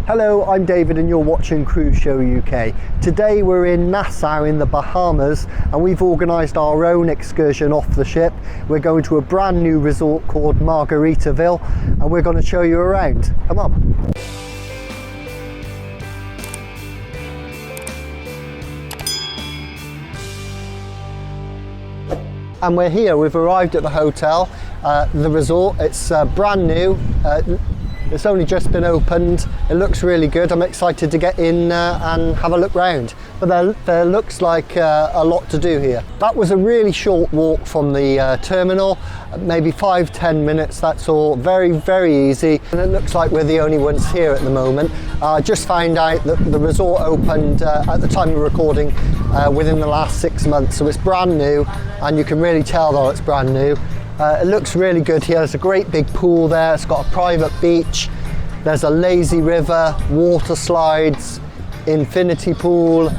Hello, I'm David and you're watching Cruise Show UK. Today we're in Nassau in the Bahamas and we've organised our own excursion off the ship. We're going to a brand new resort called Margaritaville and we're going to show you around. Come on. And we're here, we've arrived at the hotel, the resort. It's brand new. It's only just been opened. It looks really good. I'm excited to get in and have a look round. But there looks like a lot to do here. That was a really short walk from the terminal, maybe 5-10 minutes, that's all. Very, very easy. And it looks like we're the only ones here at the moment. I just found out that the resort opened at the time of recording within the last 6 months. So it's brand new and you can really tell that it's brand new. It looks really good here. There's a great big pool there. It's got a private beach. There's a lazy river, water slides, infinity pool,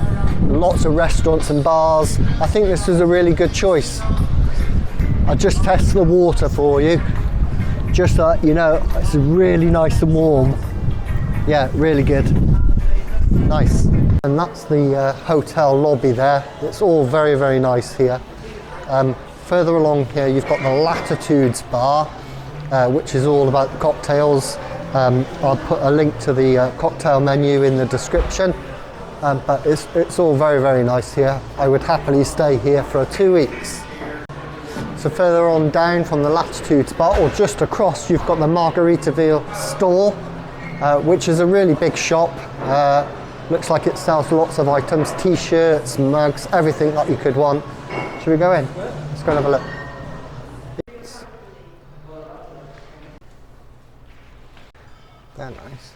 lots of restaurants and bars. I think this was a really good choice. I'll just test the water for you. Just so you know, it's really nice and warm. Yeah, really good. Nice. And that's the hotel lobby there. It's all very, very nice here. Further along here you've got the Latitudes bar, which is all about the cocktails. I'll put a link to the cocktail menu in the description, but it's all very, very nice here. I would happily stay here for 2 weeks. So further on down from the Latitudes bar, or just across, you've got the Margaritaville store, which is a really big shop. Looks like it sells lots of items, t-shirts, mugs, everything that you could want. Should we go in? Let's go and have a look. They're nice.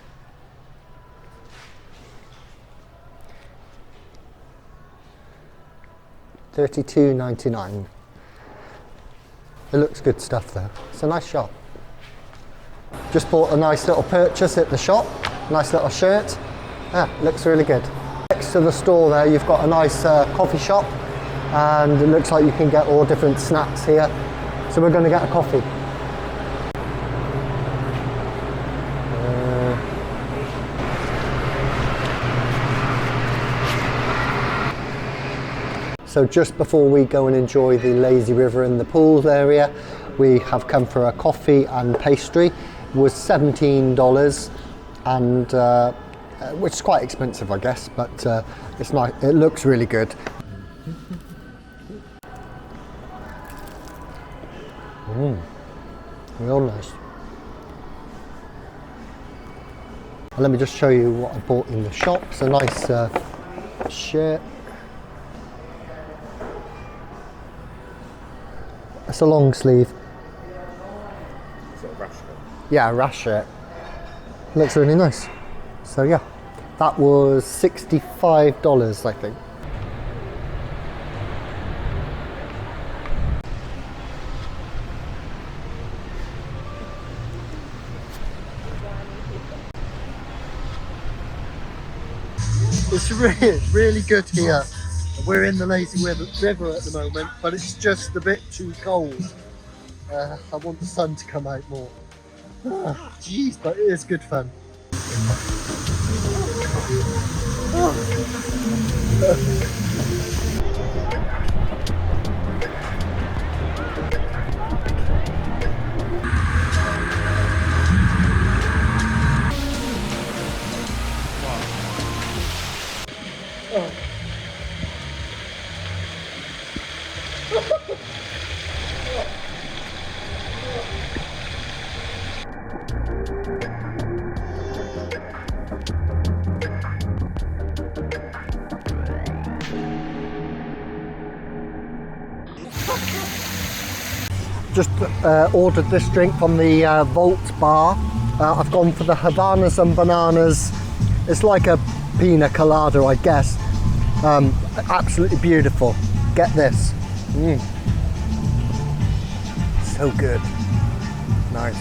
$32.99. It looks good stuff though. It's a nice shop. Just bought a nice little purchase at the shop. Nice little shirt. Looks really good. Next to the store there you've got a nice coffee shop. And it looks like you can get all different snacks here. So we're going to get a coffee. So just before we go and enjoy the lazy river and the pool area, we have come for a coffee and pastry. It was $17, and which is quite expensive, I guess, but it's nice. It looks really good. Real nice. And let me just show you what I bought in the shop. It's a nice shirt. It's a long sleeve. Is it a rash shirt? Yeah, a rash shirt. Looks really nice. So yeah, that was $65, I think. It's really good here. We're in the lazy river at the moment, but it's just a bit too cold. I want the sun to come out more. Jeez, but it is good fun. Just ordered this drink from the Vault bar. I've gone for the Havanas and bananas. It's like a pina colada, I guess. Absolutely beautiful. Get this. So good. Nice.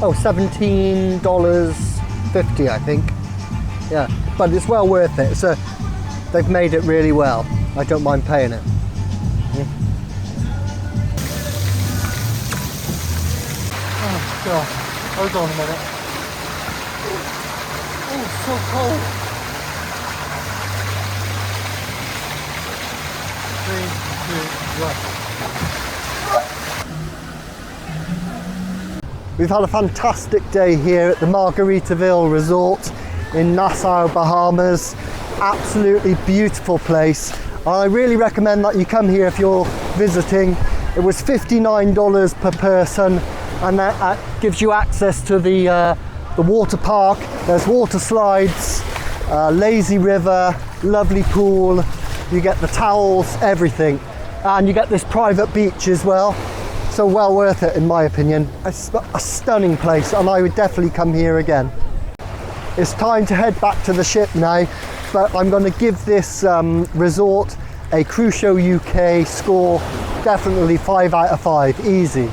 Oh, $17.50, I think. Yeah, but it's well worth it. They've made it really well. I don't mind paying it. Oh God, hold on a minute. so cold. 3, 2, 1. We've had a fantastic day here at the Margaritaville Resort in Nassau, Bahamas. Absolutely beautiful place. I really recommend that you come here if you're visiting. It was $59 per person, and that gives you access to the water park. There's water slides, lazy river, lovely pool. You get the towels, everything. And you get this private beach as well. So well worth it in my opinion. A stunning place, and I would definitely come here again. It's time to head back to the ship now, but I'm going to give this resort a Crucio UK score, definitely 5 out of 5, easy.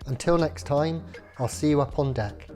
Until next time, I'll see you up on deck.